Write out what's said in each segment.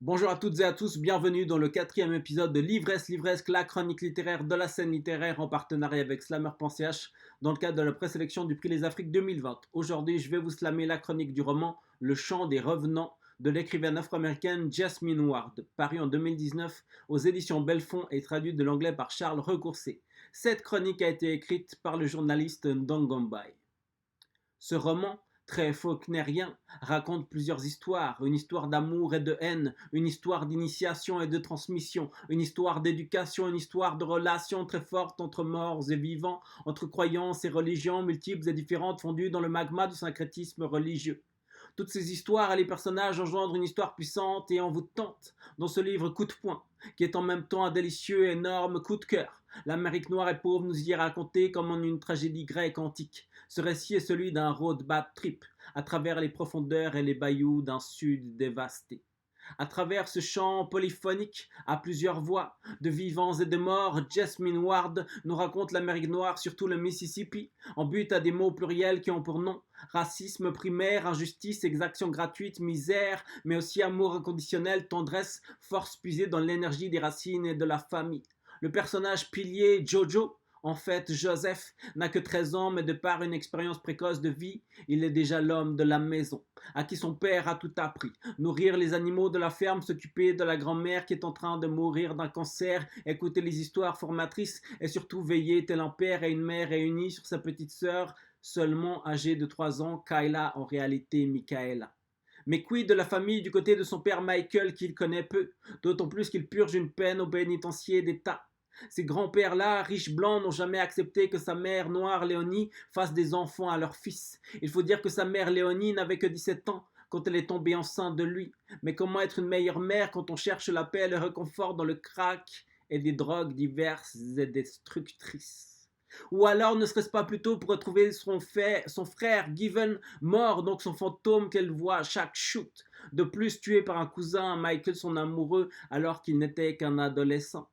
Bonjour à toutes et à tous, bienvenue dans le quatrième épisode de Livresque, la chronique littéraire de la scène littéraire en partenariat avec Slammer.ch dans le cadre de la présélection du prix Les Afriques 2020. Aujourd'hui, je vais vous slammer la chronique du roman Le Chant des Revenants de l'écrivaine afro-américaine Jasmine Ward, paru en 2019 aux éditions Belfond et traduite de l'anglais par Charles Recourcé. Cette chronique a été écrite par le journaliste Ndongombai. Ce roman, très faulknérien, raconte plusieurs histoires, une histoire d'amour et de haine, une histoire d'initiation et de transmission, une histoire d'éducation, une histoire de relations très fortes entre morts et vivants, entre croyances et religions multiples et différentes fondues dans le magma du syncrétisme religieux. Toutes ces histoires et les personnages engendrent une histoire puissante et envoûtante dans ce livre coup de poing, qui est en même temps un délicieux et énorme coup de cœur. L'Amérique noire et pauvre nous y est racontée comme en une tragédie grecque antique. Ce récit est celui d'un road bad trip à travers les profondeurs et les bayous d'un sud dévasté. À travers ce chant polyphonique à plusieurs voix, de vivants et de morts, Jasmine Ward nous raconte l'Amérique noire, surtout le Mississippi, en but à des mots pluriels qui ont pour nom racisme primaire, injustice, exaction gratuite, misère, mais aussi amour inconditionnel, tendresse, force puisée dans l'énergie des racines et de la famille. Le personnage pilier Jojo, en fait, Joseph n'a que 13 ans, mais de par une expérience précoce de vie, il est déjà l'homme de la maison, à qui son père a tout appris. Nourrir les animaux de la ferme, s'occuper de la grand-mère qui est en train de mourir d'un cancer, écouter les histoires formatrices et surtout veiller tel un père et une mère réunis sur sa petite sœur, seulement âgée de 3 ans, Kayla, en réalité Michaela. Mais quid de la famille du côté de son père Michael qu'il connaît peu, d'autant plus qu'il purge une peine au pénitencier d'État. Ces grands-pères-là, riches blancs, n'ont jamais accepté que sa mère noire, Léonie, fasse des enfants à leur fils. Il faut dire que sa mère Léonie n'avait que 17 ans quand elle est tombée enceinte de lui. Mais comment être une meilleure mère quand on cherche la paix et le réconfort dans le crack et des drogues diverses et destructrices? Ou alors ne serait-ce pas plutôt pour retrouver son frère Given mort, donc son fantôme qu'elle voit à chaque shoot, de plus tué par un cousin, Michael son amoureux, alors qu'il n'était qu'un adolescent.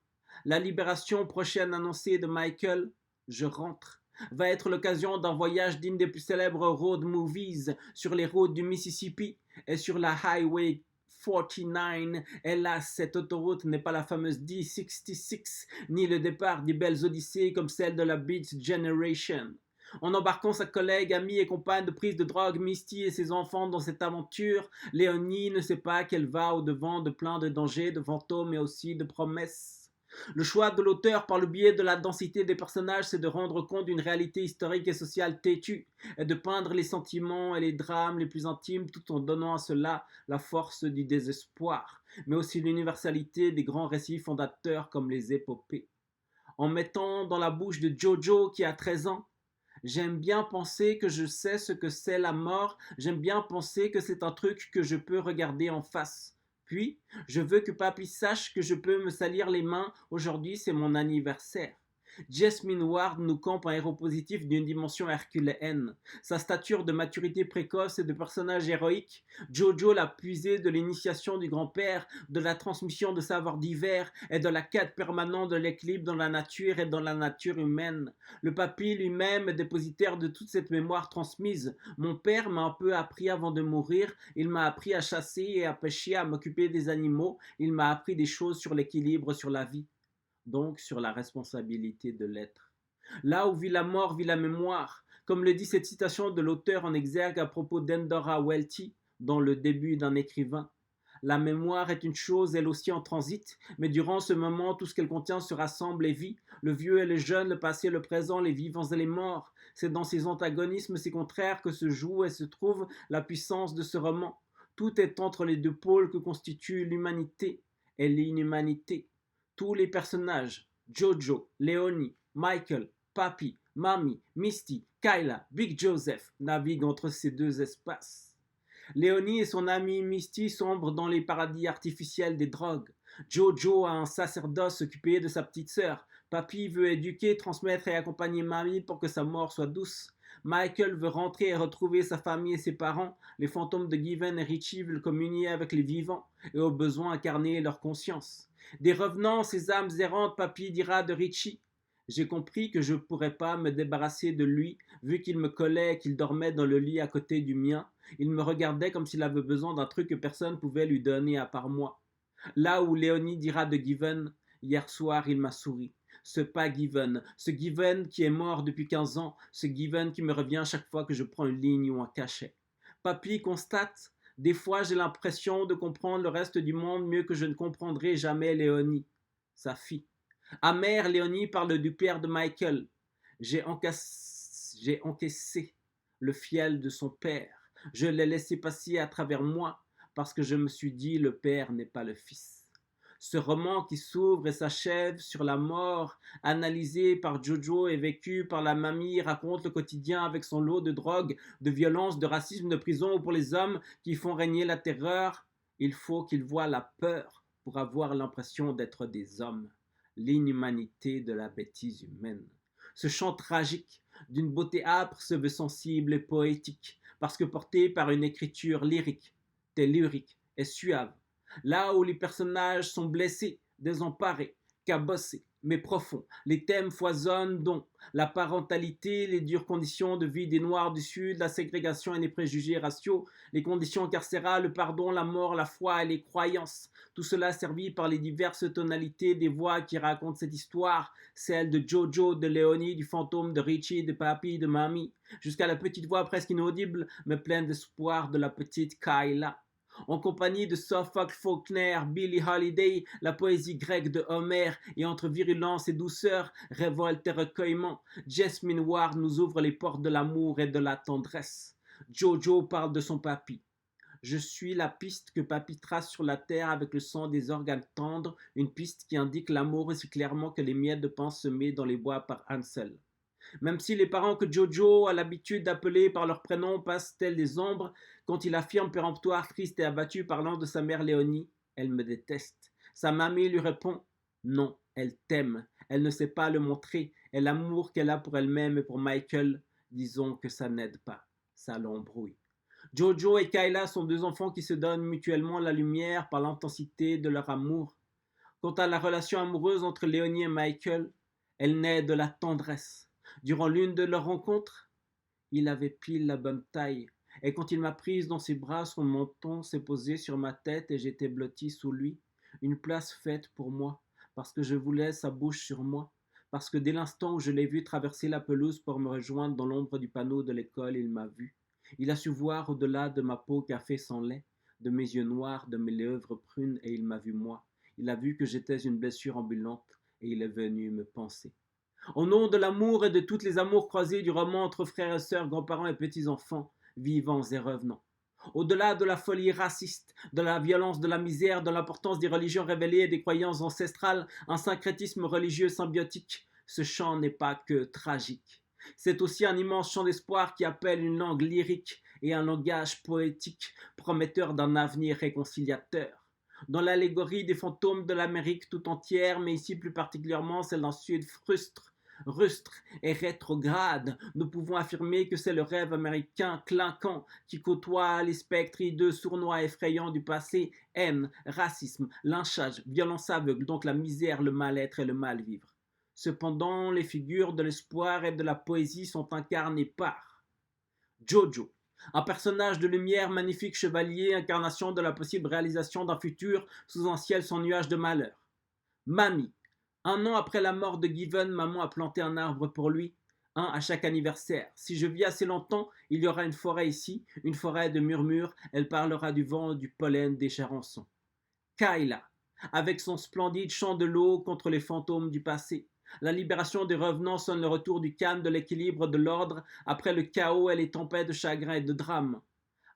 La libération prochaine annoncée de Michael, Je rentre, va être l'occasion d'un voyage digne des plus célèbres road movies sur les routes du Mississippi et sur la Highway 49. Hélas, cette autoroute n'est pas la fameuse D66, ni le départ des belles odyssées comme celle de la Beat Generation. En embarquant sa collègue, amie et compagne de prise de drogue Misty et ses enfants dans cette aventure, Léonie ne sait pas qu'elle va au-devant de plein de dangers, de fantômes et aussi de promesses. Le choix de l'auteur par le biais de la densité des personnages, c'est de rendre compte d'une réalité historique et sociale têtue et de peindre les sentiments et les drames les plus intimes tout en donnant à cela la force du désespoir, mais aussi l'universalité des grands récits fondateurs comme les épopées. En mettant dans la bouche de Jojo qui a 13 ans, j'aime bien penser que je sais ce que c'est la mort, j'aime bien penser que c'est un truc que je peux regarder en face. Puis, je veux que papy sache que je peux me salir les mains, aujourd'hui c'est mon anniversaire. Jasmine Ward nous campe un héros positif d'une dimension herculéenne. Sa stature de maturité précoce et de personnage héroïque, Jojo l'a puisé de l'initiation du grand-père, de la transmission de savoirs divers et de la quête permanente de l'équilibre dans la nature et dans la nature humaine. Le papy lui-même est dépositaire de toute cette mémoire transmise. Mon père m'a un peu appris avant de mourir, il m'a appris à chasser et à pêcher, à m'occuper des animaux, il m'a appris des choses sur l'équilibre, sur la vie, donc sur la responsabilité de l'être. Là où vit la mort, vit la mémoire. Comme le dit cette citation de l'auteur en exergue à propos d'Endora Welty, dans Le début d'un écrivain. La mémoire est une chose, elle aussi en transit, mais durant ce moment, tout ce qu'elle contient se rassemble et vit. Le vieux et le jeune, le passé et le présent, les vivants et les morts. C'est dans ces antagonismes, ces contraires que se joue et se trouve la puissance de ce roman. Tout est entre les deux pôles que constituent l'humanité et l'inhumanité. Tous les personnages, Jojo, Léonie, Michael, Papi, Mami, Misty, Kyla, Big Joseph, naviguent entre ces deux espaces. Léonie et son amie Misty sombrent dans les paradis artificiels des drogues. Jojo a un sacerdoce occupé de sa petite sœur. Papy veut éduquer, transmettre et accompagner Mamie pour que sa mort soit douce. Michael veut rentrer et retrouver sa famille et ses parents. Les fantômes de Given et Richie veulent communier avec les vivants et au besoin incarner leur conscience. Des revenants, ces âmes errantes, Papy dira de Richie. J'ai compris que je ne pourrais pas me débarrasser de lui, vu qu'il me collait et qu'il dormait dans le lit à côté du mien. Il me regardait comme s'il avait besoin d'un truc que personne ne pouvait lui donner à part moi. Là où Léonie dira de Given, hier soir il m'a souri. Ce pas Given, ce Given qui est mort depuis 15 ans, ce Given qui me revient chaque fois que je prends une ligne ou un cachet. Papy constate, des fois j'ai l'impression de comprendre le reste du monde mieux que je ne comprendrai jamais Léonie, sa fille. Amère, Léonie parle du père de Michael. J'ai encaissé le fiel de son père. Je l'ai laissé passer à travers moi parce que je me suis dit le père n'est pas le fils. Ce roman qui s'ouvre et s'achève sur la mort, analysé par Jojo et vécu par la mamie, raconte le quotidien avec son lot de drogue, de violence, de racisme, de prison ou pour les hommes qui font régner la terreur. Il faut qu'ils voient la peur pour avoir l'impression d'être des hommes. L'inhumanité de la bêtise humaine. Ce chant tragique, d'une beauté âpre, se veut sensible et poétique, parce que porté par une écriture lyrique, tellurique et suave. Là où les personnages sont blessés, désemparés, cabossés, mais profonds, les thèmes foisonnent dont la parentalité, les dures conditions de vie des Noirs du Sud, la ségrégation et les préjugés raciaux, les conditions carcérales, le pardon, la mort, la foi et les croyances. Tout cela servi par les diverses tonalités des voix qui racontent cette histoire, celle de Jojo, de Léonie, du fantôme, de Richie, de Papi, de Mamie, jusqu'à la petite voix presque inaudible, mais pleine d'espoir de la petite Kayla. En compagnie de Suffolk Faulkner, Billie Holiday, la poésie grecque de Homère, et entre virulence et douceur, révolte et recueillement, Jasmine Ward nous ouvre les portes de l'amour et de la tendresse. Jojo parle de son papy. Je suis la piste que papy trace sur la terre avec le sang des organes tendres, une piste qui indique l'amour aussi clairement que les miettes de pain semées dans les bois par Hansel. Même si les parents que Jojo a l'habitude d'appeler par leur prénom passent tels des ombres, quand il affirme péremptoire, triste et abattu, parlant de sa mère Léonie, elle me déteste. Sa mamie lui répond, non, elle t'aime. Elle ne sait pas le montrer, et l'amour qu'elle a pour elle-même et pour Michael, disons que ça n'aide pas, ça l'embrouille. Jojo et Kayla sont deux enfants qui se donnent mutuellement la lumière par l'intensité de leur amour. Quant à la relation amoureuse entre Léonie et Michael, elle naît de la tendresse. Durant l'une de leurs rencontres, il avait pile la bonne taille, et quand il m'a prise dans ses bras, son menton s'est posé sur ma tête et j'étais blotti sous lui, une place faite pour moi, parce que je voulais sa bouche sur moi, parce que dès l'instant où je l'ai vu traverser la pelouse pour me rejoindre dans l'ombre du panneau de l'école, il m'a vu. Il a su voir au-delà de ma peau café sans lait, de mes yeux noirs, de mes lèvres prunes, et il m'a vu moi. Il a vu que j'étais une blessure ambulante, et il est venu me panser. Au nom de l'amour et de toutes les amours croisées du roman entre frères et sœurs, grands-parents et petits-enfants, vivants et revenants. Au-delà de la folie raciste, de la violence, de la misère, de l'importance des religions révélées et des croyances ancestrales, un syncrétisme religieux symbiotique, ce chant n'est pas que tragique. C'est aussi un immense chant d'espoir qui appelle une langue lyrique et un langage poétique prometteur d'un avenir réconciliateur. Dans l'allégorie des fantômes de l'Amérique tout entière, mais ici plus particulièrement celle d'un Sud rustre et rétrograde, nous pouvons affirmer que c'est le rêve américain clinquant qui côtoie les spectres hideux, sournois et effrayants du passé, haine, racisme, lynchage, violence aveugle, donc la misère, le mal-être et le mal-vivre. Cependant, les figures de l'espoir et de la poésie sont incarnées par Jojo, un personnage de lumière, magnifique chevalier, incarnation de la possible réalisation d'un futur sous un ciel sans nuage de malheur. Mamie, un an après la mort de Given, maman a planté un arbre pour lui, un à chaque anniversaire. Si je vis assez longtemps, il y aura une forêt ici, une forêt de murmures, elle parlera du vent, du pollen, des charançons. Kayla, avec son splendide chant de l'eau contre les fantômes du passé. La libération des revenants sonne le retour du calme, de l'équilibre, de l'ordre, après le chaos et les tempêtes de chagrin et de drame.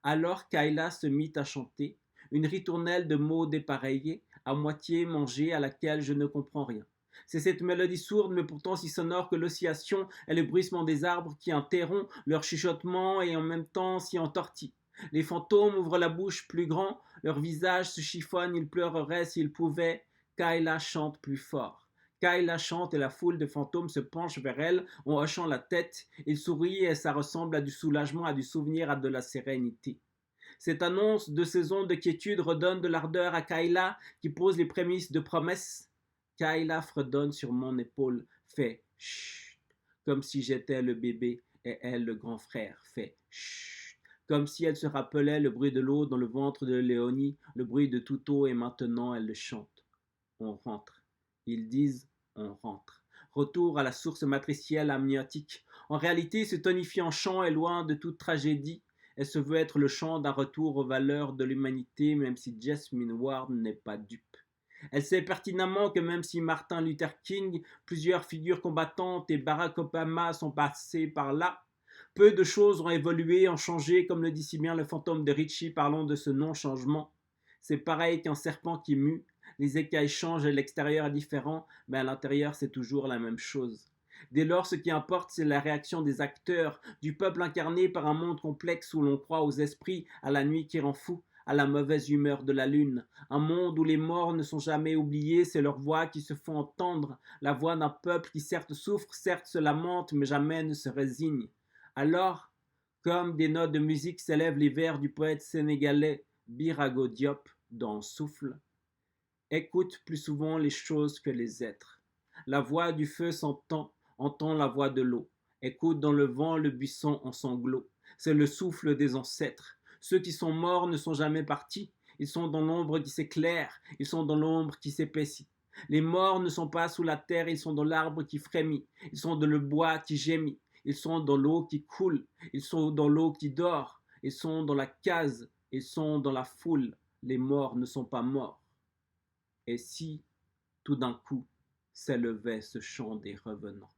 Alors Kayla se mit à chanter, une ritournelle de mots dépareillés, à moitié mangée, à laquelle je ne comprends rien. C'est cette mélodie sourde mais pourtant si sonore que l'oscillation et le bruissement des arbres qui interrompt leur chuchotement et en même temps s'y entortillent. Les fantômes ouvrent la bouche plus grand, leur visage se chiffonne, ils pleureraient s'ils pouvaient. Kayla chante plus fort. Kayla chante et la foule de fantômes se penche vers elle en hochant la tête. Il sourit et ça ressemble à du soulagement, à du souvenir, à de la sérénité. Cette annonce de saison de quiétude redonne de l'ardeur à Kayla qui pose les prémices de promesse. Kayla fredonne sur mon épaule, fait chut, comme si j'étais le bébé et elle le grand frère, fait chut. comme si elle se rappelait le bruit de l'eau dans le ventre de Léonie, le bruit de toute eau, et maintenant elle le chante. On rentre. Ils disent on rentre. Retour à la source matricielle amniotique. En réalité, ce tonifiant chant est loin de toute tragédie. Elle se veut être le chant d'un retour aux valeurs de l'humanité, même si Jasmine Ward n'est pas dupe. Elle sait pertinemment que même si Martin Luther King, plusieurs figures combattantes et Barack Obama sont passés par là, peu de choses ont évolué, ont changé, comme le dit si bien le fantôme de Ritchie parlant de ce non-changement. C'est pareil qu'un serpent qui mue, les écailles changent et l'extérieur est différent, mais à l'intérieur c'est toujours la même chose. Dès lors, ce qui importe, c'est la réaction des acteurs, du peuple incarné par un monde complexe où l'on croit aux esprits, à la nuit qui rend fou, à la mauvaise humeur de la lune. Un monde où les morts ne sont jamais oubliés, c'est leur voix qui se font entendre, la voix d'un peuple qui certes souffre, certes se lamente, mais jamais ne se résigne. Alors, comme des notes de musique s'élèvent les vers du poète sénégalais Birago Diop dans Souffle, écoute plus souvent les choses que les êtres. La voix du feu s'entend, entend la voix de l'eau. Écoute dans le vent le buisson en sanglots. C'est le souffle des ancêtres. Ceux qui sont morts ne sont jamais partis. Ils sont dans l'ombre qui s'éclaire. Ils sont dans l'ombre qui s'épaissit. Les morts ne sont pas sous la terre, ils sont dans l'arbre qui frémit. Ils sont dans le bois qui gémit. Ils sont dans l'eau qui coule. Ils sont dans l'eau qui dort. Ils sont dans la case. Ils sont dans la foule. Les morts ne sont pas morts. Et si, tout d'un coup, s'élevait ce chant des revenants.